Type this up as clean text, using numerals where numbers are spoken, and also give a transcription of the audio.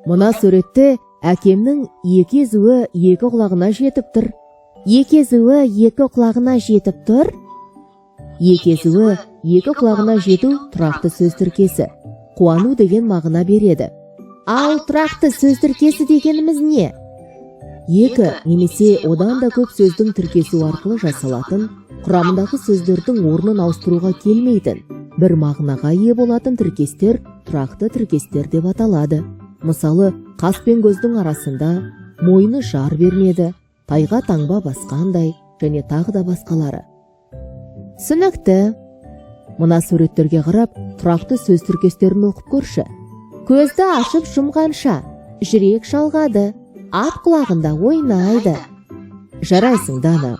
Мына суретте әкемнің екі езуі екі құлағына жетіп тұр. Екі езуі екі құлағына жетіп тұр. Екі езуі екі құлағына жету тұрақты сөз тіркесі. Қуану деген мағына береді. Ал тұрақты сөз тіркесі дегеніміз не? Екі немесе одан да көп сөздің тіркесу арқылы жасалатын, құрамындағы сөздердің орнын ауыстыруға келмейтін, бір мағынаға ие болатын тіркестер тұрақты тіркестер деп аталады. Мысалы, қас пен көздің арасында мойны жар бермеді, тайға таңба басқандай және тағы да басқалары. Түсінікті. Мына суреттерге қарап, тұрақты сөз тіркестерін оқып көрші. Көзді ашып жұмғанша, жүрек шалғады, ат құлағында ойнайды. Жарайсың, Дана.